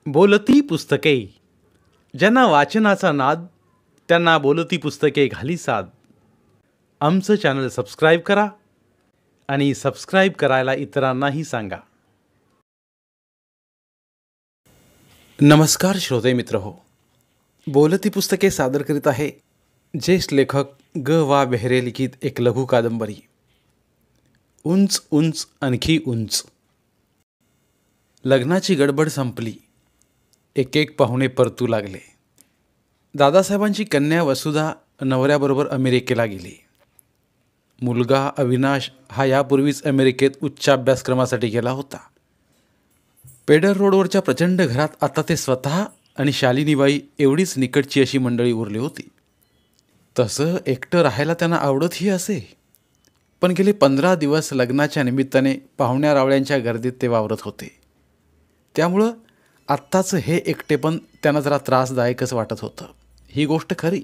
बोलती पुस्तके. ज्यांना वाचनाचा नाद त्यांना बोलती पुस्तके घाली साद. आमचं चॅनल सबस्क्राईब करा आणि सबस्क्राईब करायला इतरांनाही सांगा. नमस्कार श्रोते मित्र हो, बोलती पुस्तके सादर करीत आहे ज्येष्ठ लेखक ग वा बेहरे लिखित एक लघु कादंबरी उंच उंच आणखी उंच. लग्नाची गडबड संपली. एक एक पाहुणे परतू लागले. दादासाहेबांची कन्या वसुधा नवऱ्याबरोबर अमेरिकेला गेली. मुलगा अविनाश हा यापूर्वीच अमेरिकेत उच्च अभ्यासक्रमासाठी गेला होता. पेडर रोडवरच्या प्रचंड घरात आता ते स्वतः आणि शालिनीबाई एवढीच निकटची अशी मंडळी उरली होती. तसं एकटं राहायला त्यांना आवडतही असे, पण गेले 15 दिवस लग्नाच्या निमित्ताने पाहुण्या रावळ्यांच्या गर्दीत ते वावरत होते. त्यामुळं आत्ताचं हे एकटेपण त्यांना जरा त्रासदायकच वाटत होतं. ही गोष्ट खरी.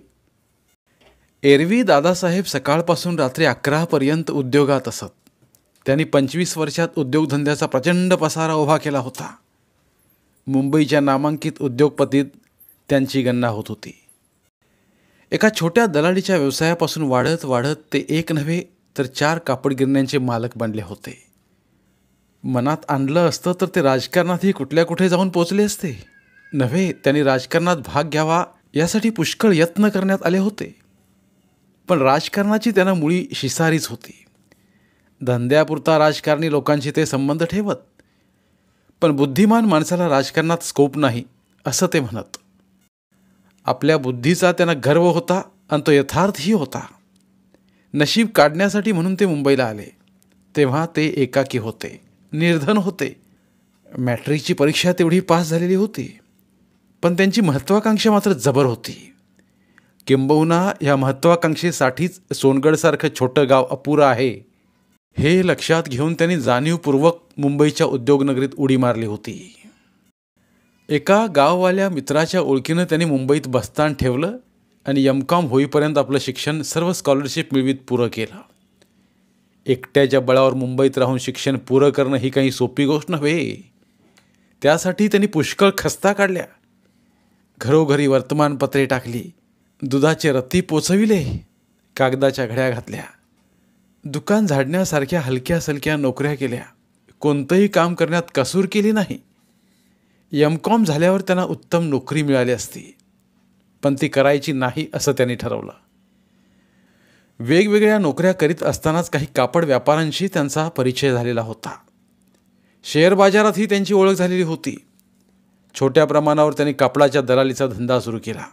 एरवी दादासाहेब सकाळपासून रात्री 11पर्यंत उद्योगात असत. त्यांनी 25 वर्षात उद्योगधंद्याचा प्रचंड पसारा उभा केला होता. मुंबईच्या नामांकित उद्योगपतीत त्यांची गणना होत होती. एका छोट्या दलालीच्या व्यवसायापासून वाढत वाढत ते एक नव्हे तर 4 कापड गिरण्यांचे मालक बनले होते. मनात आणलं असतं तर ते राजकारणातही कुठल्या कुठे जाऊन पोचले असते. नव्हे, त्यांनी राजकारणात भाग घ्यावा यासाठी पुष्कळ यत्न करण्यात आले होते. पण राजकारणाची त्यांना मुळी शिसारीच होती. धंद्यापुरता राजकारणी लोकांशी ते संबंध ठेवत, पण बुद्धिमान माणसाला राजकारणात स्कोप नाही असं ते म्हणत. आपल्या बुद्धीचा त्यांना गर्व होता आणि तो यथार्थही होता. नशीब काढण्यासाठी म्हणून ते मुंबईला आले. तेव्हा ते एकाकी होते, निर्धन होते. मॅट्रिकची परीक्षा तेवढी पास झालेली होती, पण त्यांची महत्त्वाकांक्षा मात्र जबर होती. किंबहुना या महत्त्वाकांक्षेसाठीच सोनगडसारखं छोटं गाव अपुरं आहे हे लक्षात घेऊन त्यांनी जाणीवपूर्वक मुंबईच्या उद्योगनगरीत उडी मारली होती. एका गाववाल्या मित्राच्या ओळखीनं त्यांनी मुंबईत बस्तान ठेवलं आणि M.Com होईपर्यंत आपलं शिक्षण सर्व स्कॉलरशिप मिळवीत पुरं केलं. एकट्याच्या बळावर मुंबईत राहून शिक्षण पुरं करणं ही काही सोपी गोष्ट नव्हे. त्यासाठी त्यांनी पुष्कळ खस्ता काढल्या. घरोघरी वर्तमानपत्रे टाकली, दुधाचे रत्ती पोचविले, कागदाच्या घड्या घातल्या, दुकान झाडण्यासारख्या हलक्या सलक्या नोकऱ्या केल्या. कोणतंही काम करण्यात कसूर केली नाही. M.Com झाल्यावर त्यांना उत्तम नोकरी मिळाली असती, पण ती करायची नाही असं त्यांनी ठरवलं. वेगवेगळ्या नोकऱ्या करीत असतानाच काही कापड व्यापाऱ्यांशी त्यांचा परिचय झालेला होता. शेअर बाजारातही त्यांची ओळख झालेली होती. छोट्या प्रमाणावर त्यांनी कापडाच्या दलालीचा धंदा सुरू केला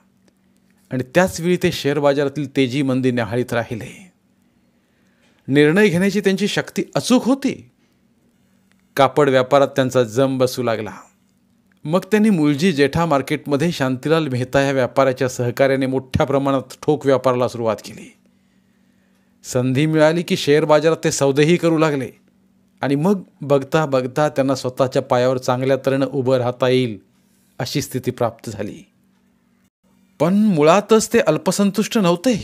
आणि त्याचवेळी ते शेअर बाजारातील तेजी मंदी न्याहाळीत राहिले. निर्णय घेण्याची त्यांची शक्ती अचूक होती. कापड व्यापारात त्यांचा जम बसू लागला. मग त्यांनी मुलजी जेठा मार्केटमध्ये शांतीलाल मेहता या व्यापाऱ्याच्या सहकार्याने मोठ्या प्रमाणात ठोक व्यापाराला सुरुवात केली. संधी मिळाली की शेअर बाजारात ते सौदेही करू लागले आणि मग बघता बघता त्यांना स्वतःच्या पायावर चांगल्या तऱ्हेनं उभं राहता येईल अशी स्थिती प्राप्त झाली. पण मुळातच ते अल्पसंतुष्ट नव्हते.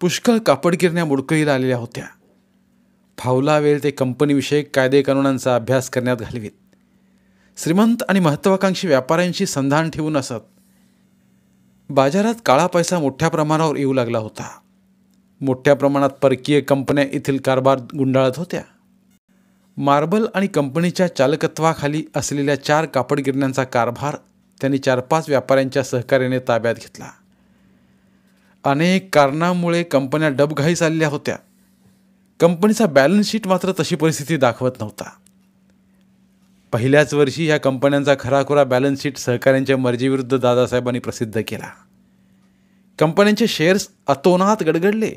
पुष्कळ कापड गिरण्या मोडकळीला आलेल्या होत्या. फावला वेळ ते कंपनीविषयक कायदेकानुनांचा अभ्यास करण्यात घालवीत. श्रीमंत आणि महत्त्वाकांक्षी व्यापाऱ्यांशी संधान ठेवून असत. बाजारात काळा पैसा मोठ्या प्रमाणावर येऊ लागला होता. मोठ्या प्रमाणात परकीय कंपन्या येथील कारभार गुंडाळत होत्या. मार्बल आणि कंपनीच्या चालकत्वाखाली असलेल्या 4 कापड गिरण्यांचा कारभार त्यांनी 4-5 व्यापाऱ्यांच्या सहकार्याने ताब्यात घेतला. अनेक कारणांमुळे कंपन्या डबघाई चालल्या होत्या. कंपनीचा बॅलन्स शीट मात्र तशी परिस्थिती दाखवत नव्हता. पहिल्याच वर्षी ह्या कंपन्यांचा खराखुरा बॅलन्स शीट सहकाऱ्यांच्या मर्जीविरुद्ध दादासाहेबांनी प्रसिद्ध केला. कंपन्यांचे शेअर्स अतोनात गडगडले.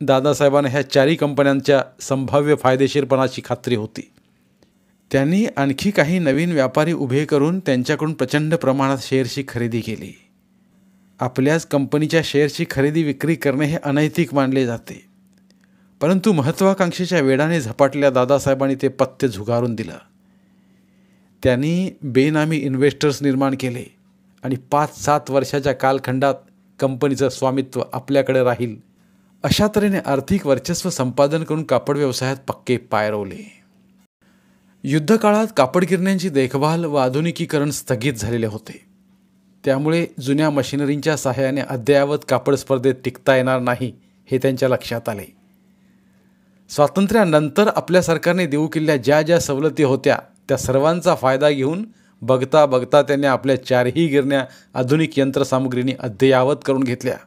दादासाहेबांना ह्या 4ही कंपन्यांच्या संभाव्य फायदेशीरपणाची खात्री होती. त्यांनी आणखी काही नवीन व्यापारी उभे करून त्यांच्याकडून प्रचंड प्रमाणात शेअरची खरेदी केली. आपल्याच कंपनीच्या शेअरची खरेदी विक्री करणे हे अनैतिक मानले जाते, परंतु महत्त्वाकांक्षेच्या वेडाने झपाटल्या दादासाहेबांनी ते पथ्य झुगारून दिलं. त्यांनी बेनामी इन्व्हेस्टर्स निर्माण केले आणि 5-7 वर्षाच्या कालखंडात कंपनीचं स्वामित्व आपल्याकडे राहील अशा तऱ्हेने आर्थिक वर्चस्व संपादन करून कापड व्यवसायात पक्के पाय रोवले. युद्धकाळात कापड गिरण्यांची देखभाल व आधुनिकीकरण स्थगित झालेले होते. त्यामुळे जुन्या मशिनरींच्या सहाय्याने अद्ययावत कापड स्पर्धेत टिकता येणार नाही हे त्यांच्या लक्षात आले. स्वातंत्र्यानंतर आपल्या सरकारने देऊ केलेल्या ज्या ज्या सवलती होत्या त्या सर्वांचा फायदा घेऊन बघता बघता त्यांनी आपल्या 4ही गिरण्या आधुनिक यंत्रसामुग्रीने अद्ययावत करून घेतल्या.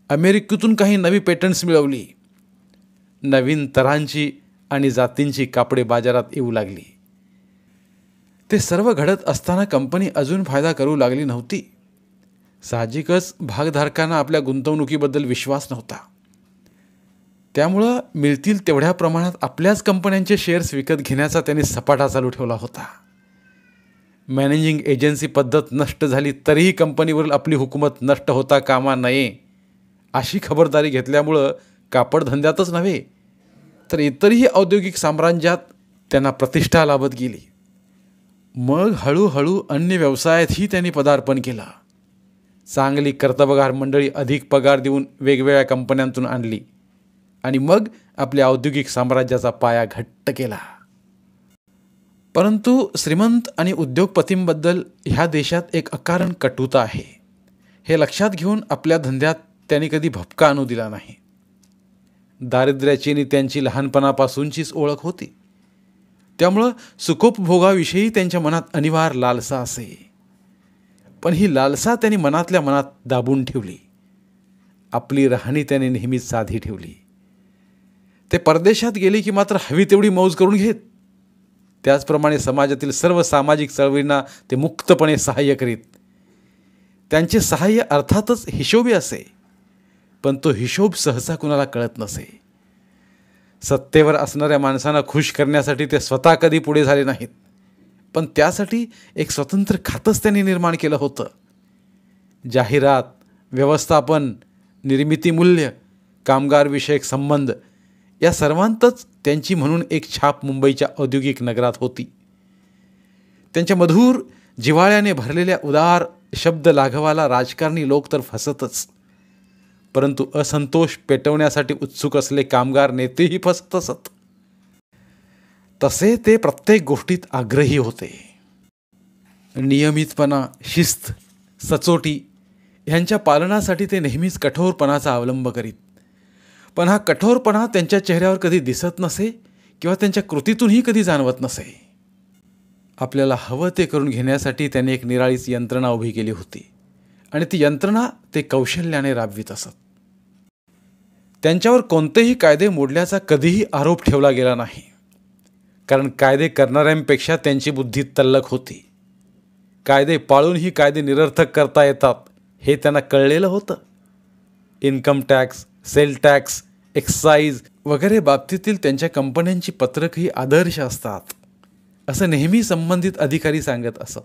अमेरिकेतून काही नवी पेटंट्स मिळवली. नवीन तऱ्हांची आणि जातींची कापडे बाजारात येऊ लागली. ते सर्व घडत असताना कंपनी अजून फायदा करू लागली नव्हती. साहजिकच भागधारकांना आपल्या गुंतवणुकीबद्दल विश्वास नव्हता. त्यामुळं मिळतील तेवढ्या प्रमाणात आपल्याच कंपन्यांचे शेअर्स विकत घेण्याचा त्यांनी सपाटा चालू ठेवला होता. मॅनेजिंग एजन्सी पद्धत नष्ट झाली तरीही कंपनीवरील आपली हुकूमत नष्ट होता कामा नये अशी खबरदारी घेतल्यामुळं कापडधंद्यातच नव्हे तर इतरही औद्योगिक साम्राज्यात त्यांना प्रतिष्ठा लाभत गेली. मग हळूहळू अन्य व्यवसायातही त्यांनी पदार्पण केलं. चांगली कर्तबगार मंडळी अधिक पगार देऊन वेगवेगळ्या कंपन्यांतून आणली आणि मग आपल्या औद्योगिक साम्राज्याचा पाया घट्ट केला. परंतु श्रीमंत आणि उद्योगपतींबद्दल ह्या देशात एक अकारण कटुता आहे. हे लक्षात घेऊन आपल्या धंद्यात त्यांनी कधी भपका आणू दिला नाही. दारिद्र्याची आणि त्यांची लहानपणापासूनचीच ओळख होती. त्यामुळं सुखोपभोगाविषयी त्यांच्या मनात अनिवार्य लालसा असे. पण ही लालसा त्यांनी मनातल्या मनात दाबून ठेवली. आपली राहणी त्यांनी नेहमीच साधी ठेवली. ते परदेशात गेले की मात्र हवी तेवढी मौज करून घेत. त्याचप्रमाणे समाजातील सर्व सामाजिक चळवळींना ते मुक्तपणे सहाय्य करीत. त्यांचे सहाय्य अर्थातच हिशोबी असे, पण तो हिशोब सहसा कुणाला कळत नसे. सत्तेवर असणाऱ्या माणसांना खुश करण्यासाठी ते स्वतः कधी पुढे झाले नाहीत, पण त्यासाठी एक स्वतंत्र खातंच त्यांनी निर्माण केलं होतं. जाहिरात, व्यवस्थापन, निर्मिती मूल्य, कामगारविषयक संबंध या सर्वांतच त्यांची म्हणून एक छाप मुंबईच्या औद्योगिक नगरात होती. त्यांच्या मधुर जिव्हाळ्याने भरलेल्या उदार शब्द लाघवाला राजकारणी लोक तर फसतच, परंतु असंतोष पेटवण्यासाठी उत्सुक असले कामगार नेतेही फसत असत. तसे ते प्रत्येक गोष्टीत आग्रही होते. नियमितपणा, शिस्त, सचोटी ह्यांच्या पालनासाठी ते नेहमीच कठोरपणाचा अवलंब करीत. पण हा कठोरपणा त्यांच्या चेहऱ्यावर कधी दिसत नसे किंवा त्यांच्या कृतीतूनही कधी जाणवत नसे. आपल्याला हवं ते करून घेण्यासाठी त्यांनी एक निराळीच यंत्रणा उभी केली होती आणि ती यंत्रणा ते कौशल्याने राबवित असत. त्यांच्यावर कोणतेही कायदे मोडल्याचा कधीही आरोप ठेवला गेला नाही, कारण कायदे करणाऱ्यांपेक्षा त्यांची बुद्धी तल्लख होती. कायदे पाळूनही कायदे निरर्थक करता येतात हे त्यांना कळलेलं होतं. Income tax, sale tax, excise वगैरे बाबतीतील त्यांच्या कंपन्यांची पत्रकही आदर्श असतात असं नेहमी संबंधित अधिकारी सांगत असत.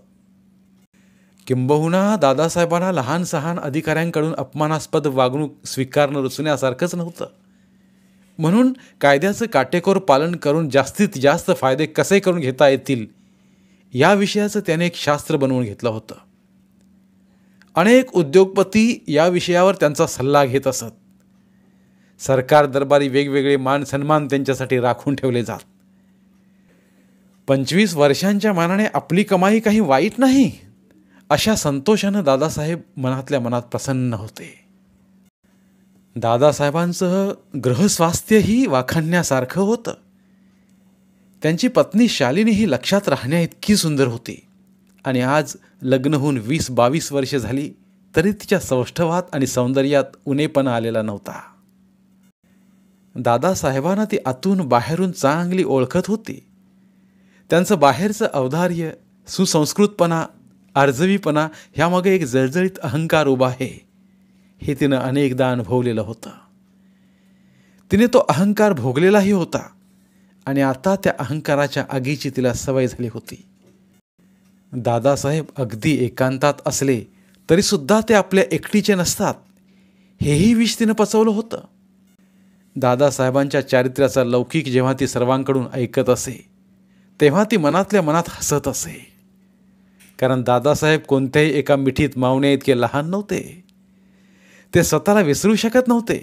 किंबहुना दादासाहेबांना लहान सहान अधिकाऱ्यांकडून अपमानास्पद वागणूक स्वीकारणं रुचण्यासारखंच नव्हतं. म्हणून कायद्याचं काटेकोर पालन करून जास्तीत जास्त फायदे कसे करून घेता येतील या विषयाचं त्याने एक शास्त्र बनवून घेतलं होतं. अनेक उद्योगपती या विषयावर त्यांचा सल्ला घेत असत. सरकार दरबारी वेगवेगळे मान सन्मान त्यांच्यासाठी राखून ठेवले जात. 25 वर्षांच्या मानाने आपली कमाई काही वाईट नाही अशा संतोषानं दादासाहेब मनातल्या मनात प्रसन्न होते. दादासाहेबांचं गृहस्वास्थ्यही वाखाणण्यासारखं होतं. त्यांची पत्नी शालिनी ही लक्षात राहण्या इतकी सुंदर होती आणि आज लग्न होऊन 20-22 वर्षे झाली तरी तिच्या सौष्ठवात आणि सौंदर्यात उणेपणा आलेला नव्हता. दादासाहेबांना ती आतून बाहेरून चांगली ओळखत होती. त्यांचं बाहेरचं औदार्य, सुसंस्कृतपणा, आर्जवीपणा ह्यामागे एक जळजळीत अहंकार उभा आहे हे तिनं अनेकदा अनुभवलेलं होतं. तिने तो अहंकार भोगलेलाही होता आणि आता त्या अहंकाराच्या आगीची तिला सवय झाली होती. दादासाहेब अगदी एकांतात असले तरीसुद्धा ते आपल्या एकटीचे नसतात हेही विष तिनं पचवलं होतं. दादासाहेबांच्या चारित्र्याचा लौकिक जेव्हा ती सर्वांकडून ऐकत असे तेव्हा ती मनातल्या मनात हसत असे, कारण दादासाहेब कोणत्याही एका मिठीत मावण्या इतके लहान नव्हते. ते स्वतःला विसरू शकत नव्हते.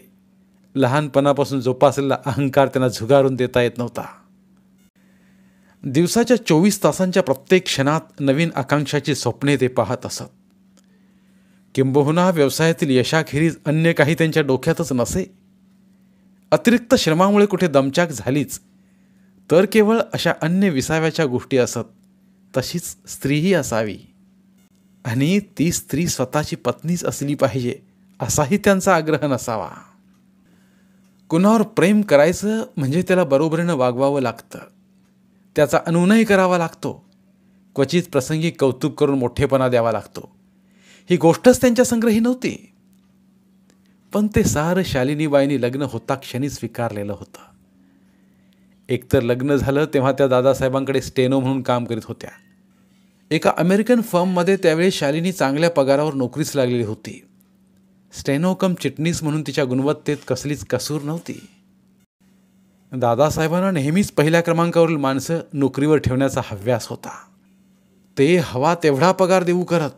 लहानपणापासून जोपासलेला अहंकार त्यांना झुगारून देता येत नव्हता. दिवसाच्या 24 तासांच्या प्रत्येक क्षणात नवीन आकांक्षाची स्वप्ने ते पाहत असत. किंबहुना व्यवसायातील यशाखेरीज अन्य काही त्यांच्या डोक्यातच नसे. अतिरिक्त श्रमामुळे कुठे दमछाक झालीच तर केवळ अशा अन्य विसाव्याच्या गोष्टी असत. तशीच स्त्रीही असावी आणि ती स्त्री स्वतःची पत्नीच असली पाहिजे असाही त्यांचा आग्रह नसावा. कुणावर प्रेम करायचं म्हणजे त्याला बरोबरीनं वागवावं लागतं, त्याचा अनुनय करावा लागतो, क्वचित प्रसंगी कौतुक करून मोठेपणा द्यावा लागतो. ही गोष्टच त्यांच्या संग्रही नव्हती. पण ते सारं शालिनीबाईंनी लग्न होता क्षणी स्वीकारलेलं होतं. एकतर लग्न झालं तेव्हा त्या दादासाहेबांकडे स्टेनो म्हणून काम करीत होत्या. एका अमेरिकन फर्ममध्ये त्यावेळी शालिनी चांगल्या पगारावर नोकरीस लागलेली होती. स्टेनो कम चिटणीस म्हणून तिच्या गुणवत्तेत कसलीच कसूर नव्हती. दादासाहेबांना नेहमीच पहिल्या क्रमांकावरील माणसं नोकरीवर ठेवण्याचा हव्यास होता. ते हवा तेवढा पगार देऊ करत.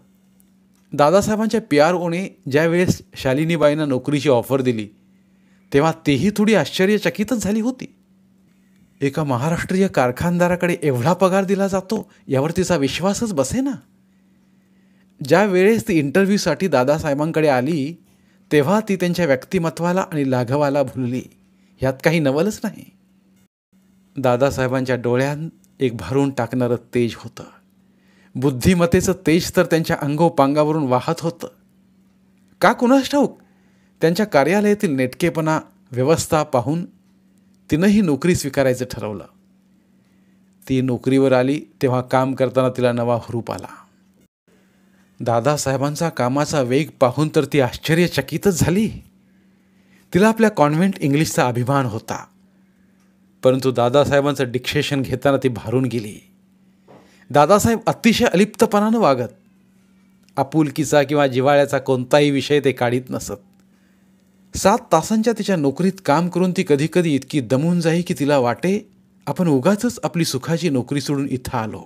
दादासाहेबांच्या PROने ज्यावेळेस शालिनीबाईंना नोकरीची ऑफर दिली तेव्हा तेही थोडी आश्चर्यचकितच झाली होती. एका महाराष्ट्रीय कारखानदाराकडे एवढा पगार दिला जातो यावर तिचा विश्वासच बसेना. ज्या वेळेस ती इंटरव्ह्यूसाठी दादासाहेबांकडे आली तेव्हा ती त्यांच्या व्यक्तिमत्वाला आणि लाघवाला भुलली. यात काही नवलच नाही. दादासाहेबांच्या डोळ्यांत एक भरून टाकणारं तेज होतं. बुद्धिमत्तेचं तेज तर त्यांच्या अंगोपांगावरून वाहत होतं. का कुणास ठाऊक त्यांच्या कार्यालयातील नेटकेपणा, व्यवस्था पाहून तिनंही नोकरी स्वीकारायचं ठरवलं. ती नोकरीवर आली तेव्हा काम करताना तिला नवा हुरूप आला. दादासाहेबांचा कामाचा वेग पाहून तर ती आश्चर्यचकितच झाली. तिला आपल्या कॉन्व्हेंट इंग्लिशचा अभिमान होता, परंतु दादासाहेबांचं डिक्टेशन घेताना ती भारून गेली. दादासाहेब अतिशय अलिप्तपणानं वागत. आपुलकीचा किंवा जिव्हाळ्याचा कोणताही विषय ते काढीत नसत. 7 तासांच्या तिच्या नोकरीत काम करून ती कधीकधी इतकी दमून जाई की तिला वाटे आपण उगाचच आपली सुखाची नोकरी सोडून इथं आलो.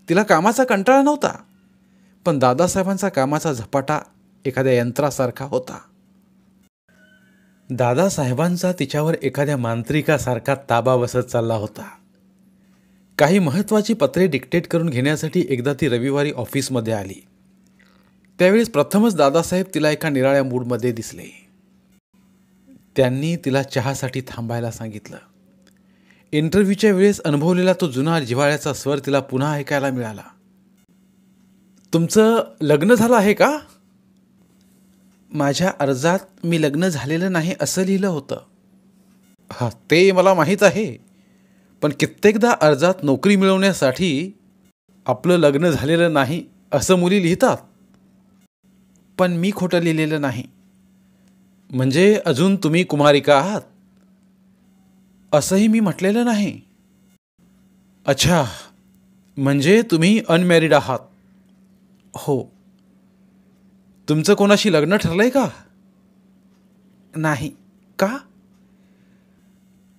तिला कामाचा कंटाळा नव्हता, पण दादासाहेबांचा कामाचा झपाटा एखाद्या यंत्रासारखा होता. दादासाहेबांचा तिच्यावर एखाद्या मांत्रिकासारखा ताबा बसत चालला होता. काही महत्त्वाची पत्रे डिक्टेट करून घेण्यासाठी एकदा ती रविवारी ऑफिसमध्ये आली. त्यावेळेस प्रथमच दादासाहेब तिला एका निराळ्या मूडमध्ये दिसले. त्यांनी तिला चहासाठी थांबायला सांगितलं. इंटरव्ह्यूच्या वेळेस अनुभवलेला तो जुना जिव्हाळ्याचा स्वर तिला पुन्हा ऐकायला मिळाला. तुमचं लग्न झालं आहे का? माझ्या अर्जात मी लग्न झालेलं नाही असं लिहिलं होतं. हां, ते मला माहीत आहे, पण कित्येकदा अर्जात नोकरी मिळवण्यासाठी आपलं लग्न झालेलं नाही असं मुली लिहितात. पण मी खोटं लिहिलेलं नाही. म्हणजे अजून तुम्ही कुमारिका आहात असंही मी म्हटलेलं नाही. अच्छा, म्हणजे तुम्ही अनमॅरिड आहात. हो. तुमचं कोणाशी लग्न ठरलंय का? नाही. का?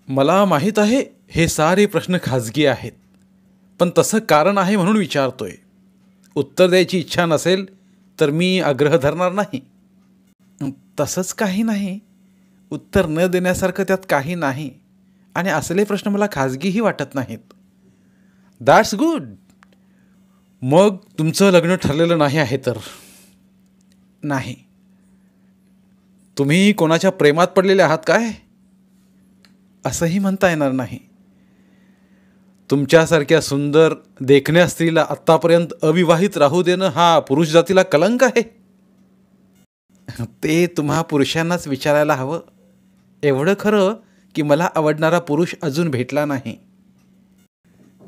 मला माहीत आहे हे सारे प्रश्न खाजगी आहेत, पण तसं कारण आहे म्हणून विचारतोय. उत्तर द्यायची इच्छा नसेल तर मी आग्रह धरणार नाही. तसंच काही नाही. उत्तर न देण्यासारखं त्यात काही नाही आणि असले प्रश्न मला खाजगीही वाटत नाहीत. That's good. मग तुमचं लग्न ठरलेलं नाही आहे तर? नाही. तुम्ही कोणाच्या प्रेमात पडलेले आहात काय? असंही म्हणता येणार नाही. तुमच्यासारख्या सुंदर देखण्या स्त्रीला आत्तापर्यंत अविवाहित राहू देणं हा पुरुष जातीला कलंक आहे. ते तुम्हा पुरुषांनाच विचारायला हवं. एवढं खरं की मला आवडणारा पुरुष अजून भेटला नाही.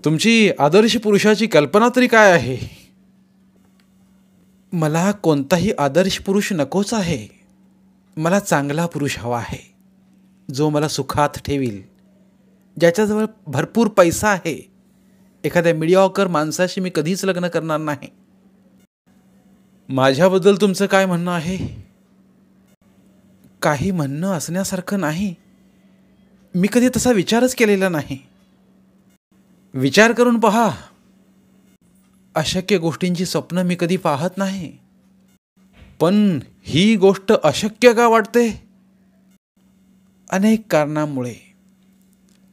तुमची आदर्श पुरुषाची कल्पना तरी काय आहे? मला कोणताही आदर्श पुरुष नकोच आहे. मला चांगला पुरुष हवा आहे, जो मला सुखात ठेवील, ज्याच्याजवळ भरपूर पैसा आहे. एखाद्या मिडिऑकर माणसाशी मी कधीच लग्न करणार नाही. माझ्याबद्दल तुमचं काय म्हणणं आहे? काही म्हणणं असण्यासारखं नाही. मी कधी तसा विचारच केलेला नाही. विचार करून पहा. अशक्य गोष्टींची स्वप्न मी कधी पाहत नाही. पण ही गोष्ट अशक्य का वाटते? अनेक कारणांमुळे.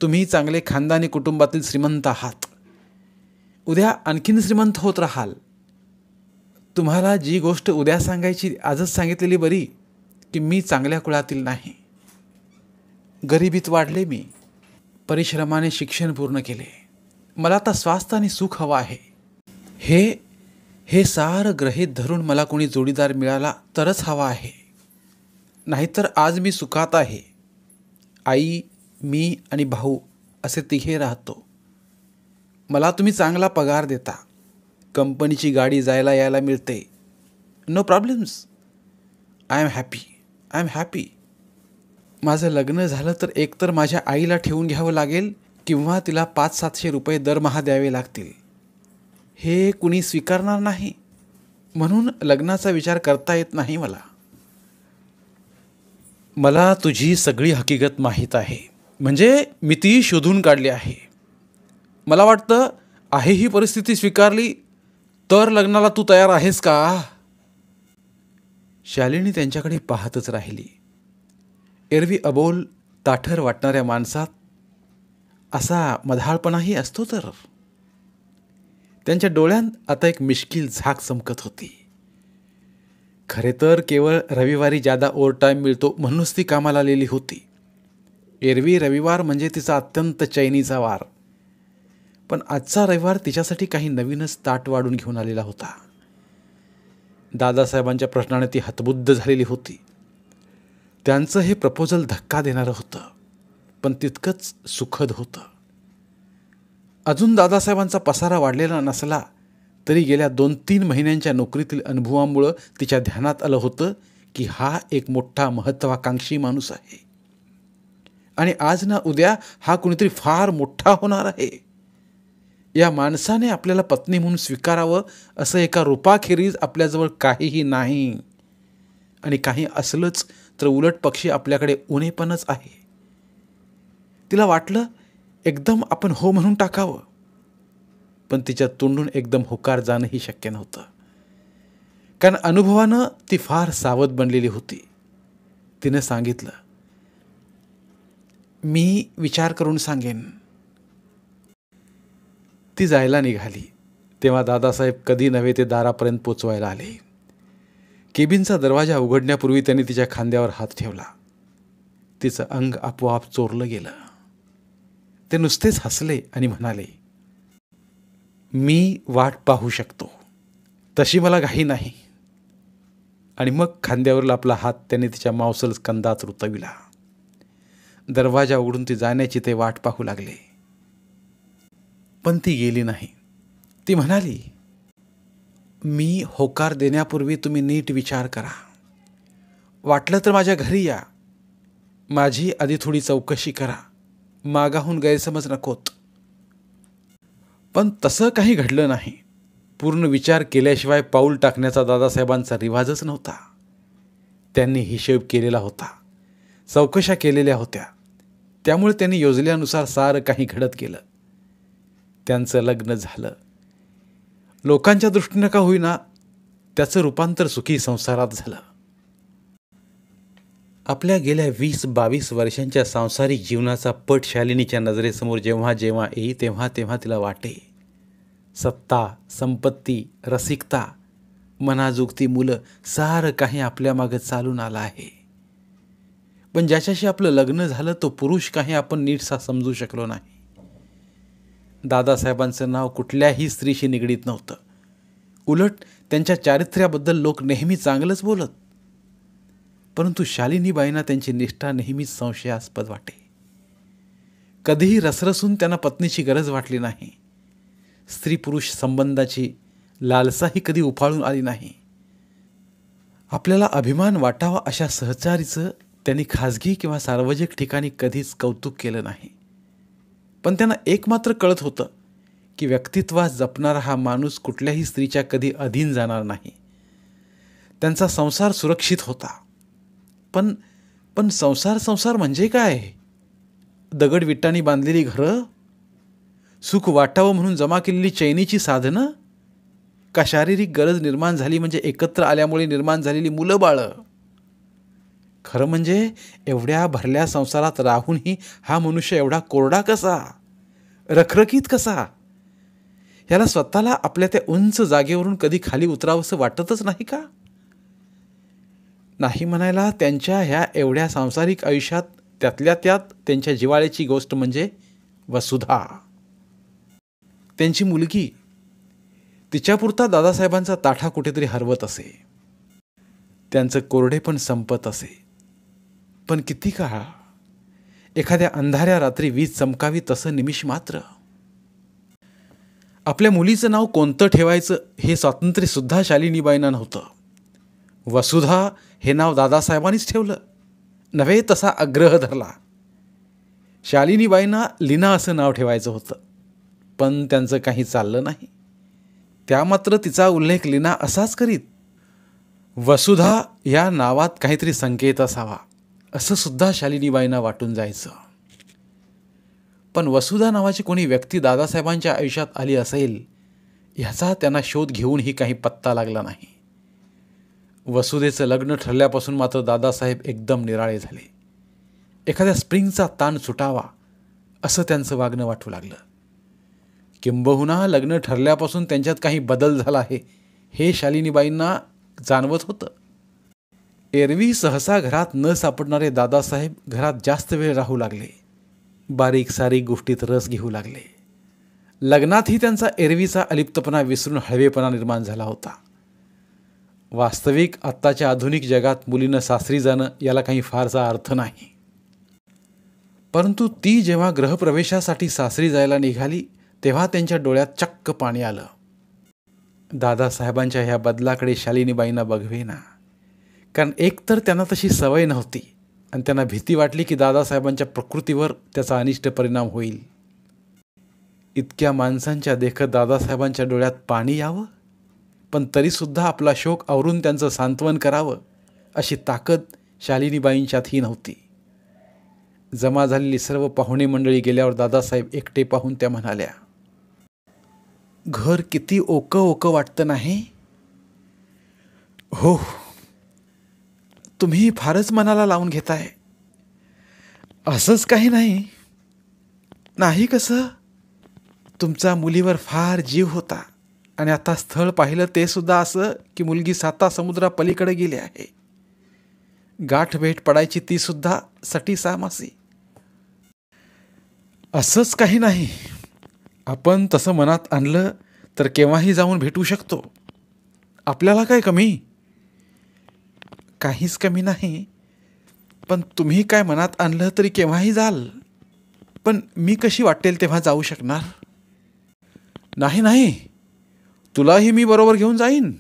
तुम्ही चांगले खानदानी कुटुंबातील श्रीमंत आहात. उद्या आणखीन श्रीमंत होत राहाल. तुम्हाला जी गोष्ट उद्या सांगायची आजच सांगितलेली बरी, की मी चांगल्या कुळातील नाही. गरिबीत वाढले मी. परिश्रमाने शिक्षण पूर्ण केले. मला आता स्वास्थ्य आणि सुख हवं आहे. हे सारं गृहीत धरून मला कोणी जोडीदार मिळाला तरच हवा आहे. नाहीतर आज मी सुखात आहे. आई, मी आणि भाऊ असे तिघे राहतो. मला तुम्ही चांगला पगार देता. कंपनीची गाडी जायला यायला मिळते. No problems. I am happy. माझं लग्न झालं तर एकतर माझ्या आईला ठेवून घ्यावं लागेल किंवा तिला 500-700 रुपये दरमहा द्यावे लागतील. हे कुणी स्वीकारणार नाही. म्हणून लग्नाचा विचार करता येत नाही मला. मला तुझी सगळी हकीकत माहीत आहे. म्हणजे मी ती शोधून काढली आहे. मला वाटतं आहे ही परिस्थिती स्वीकारली तर लग्नाला तू तयार आहेस का? शालिनी त्यांच्याकडे पाहतच राहिली. एरवी अबोल ताठर वाटणाऱ्या माणसात असा मधाळपणाही असतो तर. त्यांच्या डोळ्यांत आता एक मिश्किल झाक चमकत होती. खरे तर केवळ रविवारी जादा ओव्हरटाईम मिळतो म्हणूनच ती कामाला आलेली होती. एरवी रविवार म्हणजे तिचा अत्यंत चैनीचा वार. पण आजचा रविवार तिच्यासाठी काही नवीनच ताट वाढून घेऊन आलेला होता. दादासाहेबांच्या प्रश्नाने ती हतबुद्ध झालेली होती. त्यांचं हे प्रपोजल धक्का देणारं होतं, पण तितकंच सुखद होतं. अजून दादासाहेबांचा पसारा वाढलेला नसला तरी गेल्या 2-3 महिन्यांच्या नोकरीतील अनुभवामुळं तिच्या ध्यानात आलं होतं की हा एक मोठा महत्त्वाकांक्षी माणूस आहे आणि आज ना उद्या हा कुणीतरी फार मोठा होणार आहे. या माणसाने आपल्याला पत्नी म्हणून स्वीकारावं असं एका रूपाखेरीज आपल्याजवळ काहीही नाही. आणि काही असलंच तर उलट पक्षी आपल्याकडे उणेपणच आहे. तिला वाटलं एकदम आपण हो म्हणून टाकावं, पण तिच्या तोंडून एकदम होकार जाणंही शक्य नव्हतं. कारण अनुभवानं ती फार सावध बनलेली होती. तिनं सांगितलं, मी विचार करून सांगेन. ती जायला निघाली तेव्हा दादासाहेब कधी नव्हे ते दारापर्यंत पोचवायला आले. केबिनचा दरवाजा उघडण्यापूर्वी त्यांनी तिच्या खांद्यावर हात ठेवला. तिचं अंग आपोआप चोरलं गेलं. ते नुसतेच हसले आणि म्हणाले, मी वाट पाहू शकतो, तशी मला घाई नाही. आणि मग खांद्यावरील आपला हात त्याने तिच्या मावसल कंदात रुतविला. दरवाजा उघडून ती जाण्याची ते वाट पाहू लागले. पण ती गेली नाही. ती म्हणाली, मी होकार देण्यापूर्वी तुम्ही नीट विचार करा. वाटलं तर माझ्या घरी या. माझी आधी थोडी चौकशी करा. मागाहून गैरसमज नकोत. पण तसं काही घडलं नाही. पूर्ण विचार केल्याशिवाय पाऊल टाकण्याचा दादासाहेबांचा रिवाजच नव्हता. त्यांनी हिशेब केलेला होता. चौकशा केलेल्या होत्या. त्यामुळे त्यांनी योजल्यानुसार सारं काही घडत गेलं. त्यांचं लग्न झालं. लोकांच्या दृष्टीनं का होईना त्याचं रूपांतर सुखी संसारात झालं. आपल्या गेल्या 20-22 वर्षांच्या सांसारिक जीवनाचा पट शालिनीच्या नजरेसमोर जेव्हा जेव्हा येई तेव्हा तेव्हा तिला वाटे, सत्ता, संपत्ती, रसिकता, मनाजुगती मुलं सारं काही आपल्या मागं चालून आलं आहे. पण ज्याच्याशी आपलं लग्न झालं तो पुरुष काही आपण नीटसा समजू शकलो नाही. दादासाहेबांचं नाव कुठल्याही स्त्रीशी निगडीत नव्हतं. उलट त्यांच्या चारित्र्याबद्दल लोक नेहमी चांगलंच बोलत. परंतु शालिनीबाईंना त्यांची निष्ठा नेहमीच संशयास्पद वाटे. कधीही रसरसून त्यांना पत्नीची गरज वाटली नाही. स्त्री पुरुष संबंधाची लालसाही कधी उफाळून आली नाही. आपल्याला अभिमान वाटावा अशा सहचारीचं त्यांनी खाजगी किंवा सार्वजनिक ठिकाणी कधीच कौतुक केलं नाही. पण त्यांना एक मात्र कळत होतं की व्यक्तित्वात जपणारा हा माणूस कुठल्याही स्त्रीच्या कधी अधीन जाणार नाही. त्यांचा संसार सुरक्षित होता. पण संसार म्हणजे काय? दगड विटांनी बांधलेली घरं? सुख वाटावं म्हणून जमा केलेली चैनीची साधनं? का शारीरिक गरज निर्माण झाली म्हणजे एकत्र आल्यामुळे निर्माण झालेली मुलं बाळं? खरं म्हणजे एवढ्या भरल्या संसारात राहूनही हा मनुष्य एवढा कोरडा कसा, रखरखीत कसा? याला स्वतःला आपल्या त्या उंच जागेवरून कधी खाली उतरावंसं वाटतच नाही का? नाही म्हणायला त्यांच्या ह्या एवढ्या सांसारिक आयुष्यात त्यातल्या त्यात त्यांच्या जिव्हाळ्याची गोष्ट म्हणजे वसुधा, त्यांची मुलगी. तिच्यापुरता दादासाहेबांचा ताठा कुठेतरी हरवत असे. त्यांचं कोरडेपण संपत असे. पण किती काळ? एखाद्या अंधाऱ्या रात्री वीज चमकावी तसं निमिष मात्र. आपल्या मुलीचं नाव कोणतं ठेवायचं हे स्वातंत्र्य सुद्धा शालिनीबाईंना नव्हतं. वसुधा हे नाव दादासाहेबांनीच ठेवलं, नव्हे तसा आग्रह धरला. शालिनीबाईंना लीना असं नाव ठेवायचं होतं, पण त्यांचं काही चाललं नाही. त्या मात्र तिचा उल्लेख लीना असाच करीत. वसुधा या नावात काहीतरी संकेत असावा असं सुद्धा शालिनीबाईंना वाटून जायचं. पण वसुधा नावाची कोणी व्यक्ती दादासाहेबांच्या आयुष्यात आली असेल ह्याचा त्यांना शोध घेऊनही काही पत्ता लागला नाही. वसुधेचं लग्न ठरल्यापासून मात्र दादासाहेब एकदम निराळे झाले. एखाद्या स्प्रिंगचा ताण सुटावा असं त्यांचं वागणं वाटू लागलं. किंबहुना लग्न ठरल्यापासून त्यांच्यात काही बदल झाला आहे हे शालिनीबाईंना जाणवत होतं. एरवी सहसा घरात न सापडणारे दादासाहेब घरात जास्त वेळ राहू लागले. बारीक सारीक गोष्टीत रस घेऊ लागले. लग्नातही त्यांचा एरवीचा अलिप्तपणा विसरून हळवेपणा निर्माण झाला होता. वास्तविक आत्ताच्या आधुनिक जगात मुलीनं सासरी जाणं याला काही फारसा अर्थ नाही. परंतु ती जेव्हा गृहप्रवेशासाठी सासरी जायला निघाली तेव्हा त्यांच्या डोळ्यात चक्क पाणी आलं. दादासाहेबांच्या ह्या बदलाकडे शालिनीबाईंना बघवेना. कारण एकतर त्यांना तशी सवय नव्हती आणि त्यांना भीती वाटली की दादासाहेबांच्या प्रकृतीवर त्याचा अनिष्ट परिणाम होईल. इतक्या माणसांच्या देखत दादासाहेबांच्या डोळ्यात पाणी यावं, पण तरीसुद्धा आपला शोक आवरून त्यांचं सांत्वन करावं अशी ताकद शालिनीबाईंच्यातही नव्हती. जमा झालेली सर्व पाहुणे मंडळी गेल्यावर दादासाहेब एकटे पाहून त्या म्हणाल्या, घर किती ओकं ओकं वाटतं नाही? हो, तुम्ही फारच मनाला लावून घेताय. असंच काही नाही. नाही कसं, तुमचा मुलीवर फार जीव होता आणि आता स्थळ पाहिलं ते सुद्धा असं की मुलगी 7 समुद्रापलीकडे गेली आहे. गाठ भेट पडायची ती सुद्धा सटी 6 मासी. असंच काही नाही. आपण तसं मनात आणलं तर केव्हाही जाऊन भेटू शकतो. आपल्याला काय कमी? काहीच कमी नाही. पण तुम्ही काय मनात आणलं तरी केव्हाही जाल. पण मी कशी वाटेल तेव्हा जाऊ शकणार? नाही नाही, तुलाही मी बरोबर घेऊन जाईन.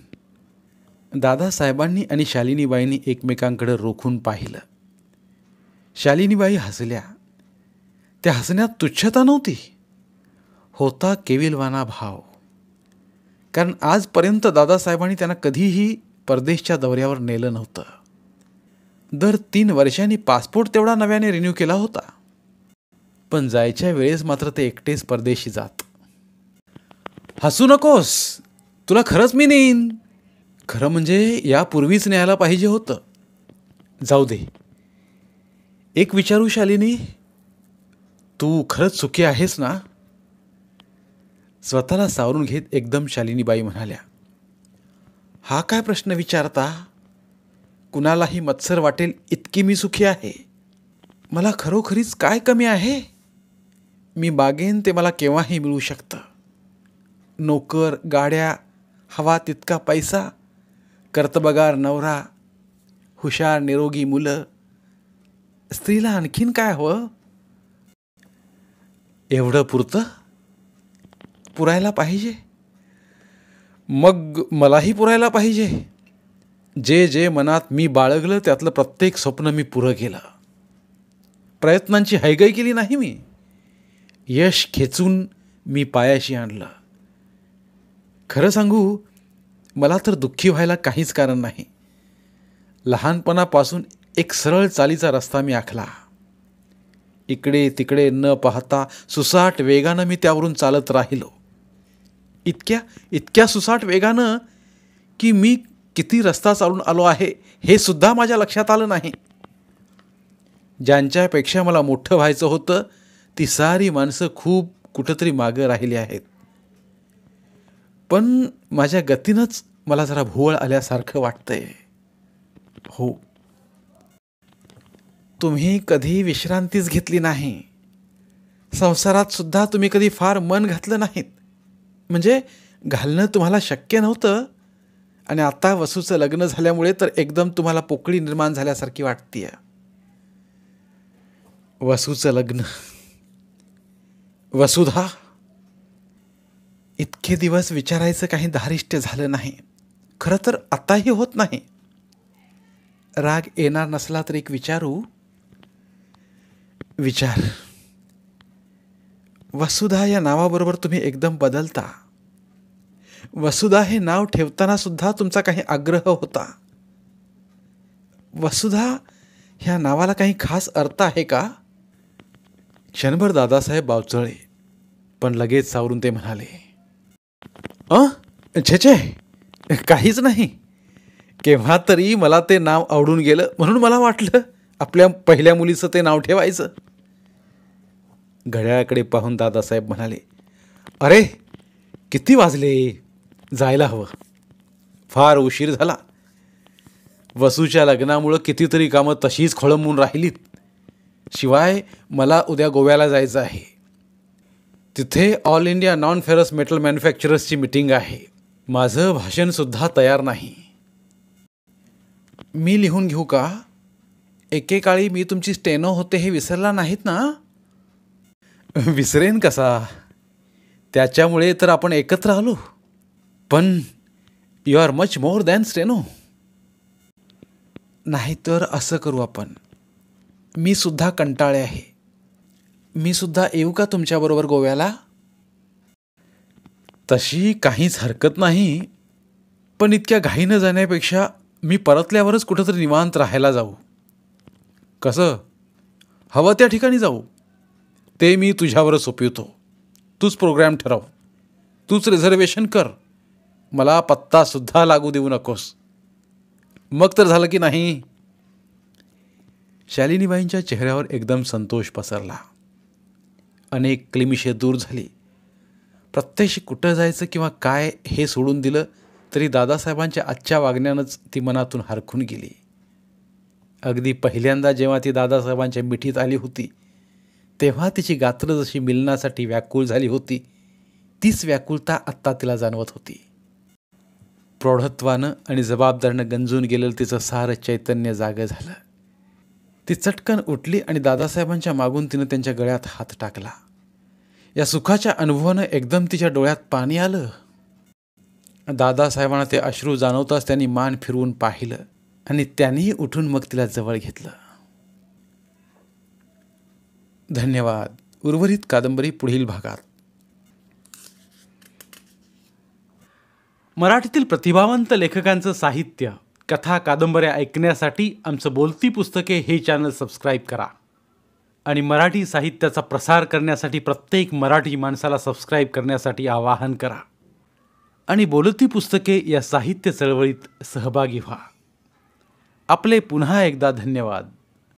दादासाहेबांनी आणि शालिनीबाईंनी एकमेकांकडे रोखून पाहिलं. शालिनीबाई हसल्या. त्या हसण्यात तुच्छता नव्हती, होता केविलवाना भाव. कारण आजपर्यंत दादासाहेबांनी त्यांना कधीही परदेशच्या दौऱ्यावर नेलं नव्हतं. दर 3 वर्षांनी पासपोर्ट तेवढा नव्याने रिन्यू केला होता, पण जायच्या वेळेस मात्र ते एकटेच परदेशी जात. हसू नकोस, तुला खरंच मी नेईन. खरं म्हणजे यापूर्वीच न्यायला पाहिजे होतं. जाऊ दे. एक विचारू शालिनी, तू खरंच सुखी आहेस ना? स्वतःला सावरून घेत एकदम शालिनीबाई म्हणाल्या, हा काय प्रश्न विचारता? कुणालाही मत्सर वाटेल इतकी मी सुखी आहे. मला खरोखरीच काय कमी आहे? मी बागेन ते मला केव्हाही मिळू शकतं. नोकर, गाड्या, हवा तितका पैसा, कर्तबगार नवरा, हुशार निरोगी मुलं. स्त्रीला आणखीन काय हवं? एवढं पुरतं? पुरायला पाहिजे. मग मलाही पुरायला पाहिजे. जे जे मनात मी बाळगलं त्यातलं प्रत्येक स्वप्न मी पुरं केलं. प्रयत्नांची हैगई केली नाही मी. यश खेचून मी पायाशी आणलं. खरं सांगू, मला तर दुःखी व्हायला काहीच कारण नाही. लहानपणापासून एक सरळ चालीचा रस्ता मी आखला. इकडे तिकडे न पाहता सुसाट वेगानं मी त्यावरून चालत राहिलो. इतक्या सुसाट वेगानं की मी किती रस्ता चालून आलो आहे हे सुद्धा माझ्या लक्षात आलं नाही. ज्यांच्यापेक्षा मला मोठं व्हायचं होतं ती सारी माणसं खूप कुठंतरी मागं राहिली आहेत. पण माझ्या गतीनंच मला जरा भोवळ आल्यासारखं वाटतंय. हो, तुम्ही कधी विश्रांतीच घेतली नाही. संसारात सुद्धा तुम्ही कधी फार मन घातलं नाहीत. म्हणजे घालणं तुम्हाला शक्य नव्हतं आणि आता वसूचं लग्न झाल्यामुळे तर एकदम तुम्हाला पोकळी निर्माण झाल्यासारखी वाटतीये. वसूचं लग्न, वसुधा, इतके दिवस विचारायचं काही धारिष्ट्य झालं नाही. खरं तर आताही होत नाही. राग येणार नसला तर एक विचारू. विचार. वसुधा या नावाबरोबर तुम्ही एकदम बदलता. वसुधा हे नाव ठेवताना सुद्धा तुमचा काही आग्रह होता. वसुधा ह्या नावाला काही खास अर्थ आहे का? क्षणभर दादासाहेब बावचळले, पण लगेच सावरून ते म्हणाले, छे छे, काहीच नाही. केव्हा तरी मला ते नाव आवडून गेलं म्हणून मला वाटलं आपल्या पहिल्या मुलीचं ते नाव ठेवायचं. घड्याळाकडे पाहून दादासाहेब म्हणाले, अरे किती वाजले, जायला हवं. फार उशीर झाला. वसूच्या लग्नामुळं कितीतरी कामं तशीच खोळंबून राहिलीत. शिवाय मला उद्या गोव्याला जायचं आहे. तिथे all India non ferrous metal मॅन्युफॅक्चरर्सची मीटिंग आहे. माझं भाषणसुद्धा तयार नाही. मी लिहून घेऊ का? एकेकाळी मी तुमची स्टेनो होते हे विसरला नाहीत ना? विसरेन कसा? त्याच्यामुळे तर आपण एकत्र आलो. पण you are much more than steno. नाहीतर असं करू आपण, मी सुद्धा कंटाळे आहे. मी सुद्धा येऊ का तुमच्याबरोबर गोव्याला? तशी काहीच हरकत नाही, पण इतक्या घाईनं जाण्यापेक्षा मी परतल्यावरच कुठंतरी निवांत राहायला जाऊ. कसं? हवं त्या ठिकाणी जाऊ. ते मी तुझ्यावरच सोपवतो. तूच प्रोग्राम ठरव, तूच रिझर्वेशन कर. मला पत्तासुद्धा लागू देऊ नकोस. मग तर झालं की नाही? शालिनीबाईंच्या चेहऱ्यावर एकदम संतोष पसरला. अनेक क्लिमिशे दूर झाली. प्रत्यक्ष कुठं जायचं किंवा काय हे सोडून दिलं तरी दादासाहेबांच्या आजच्या वागण्यानंच ती मनातून हरखून गेली. अगदी पहिल्यांदा जेव्हा ती दादासाहेबांच्या मिठीत आली होती तेव्हा तिची गात्र जशी मिलनासाठी व्याकुळ झाली होती, तीच व्याकुळता आत्ता तिला जाणवत होती. प्रौढत्वानं आणि जबाबदारीनं गंजून गेलेलं तिचं सारं चैतन्य जागं झालं. ती चटकन उठली आणि दादासाहेबांच्या मागून तिनं त्यांच्या गळ्यात हात टाकला. या सुखाच्या अनुभवानं एकदम तिच्या डोळ्यात पाणी आलं. दादासाहेबांना ते अश्रू जाणवताच त्यांनी मान फिरवून पाहिलं आणि त्यांनीही उठून मग तिला जवळ घेतलं. धन्यवाद. उर्वरित कादंबरी पुढील भागात. मराठीतील प्रतिभावंत लेखकांचं साहित्य, कथा, कादंबऱ्या ऐकण्यासाठी आमचं बोलती पुस्तके हे चॅनल सबस्क्राईब करा आणि मराठी साहित्याचा प्रसार करण्यासाठी प्रत्येक मराठी माणसाला सबस्क्राईब करण्यासाठी आवाहन करा आणि बोलती पुस्तके या साहित्य चळवळीत सहभागी व्हा. आपले पुन्हा एकदा धन्यवाद.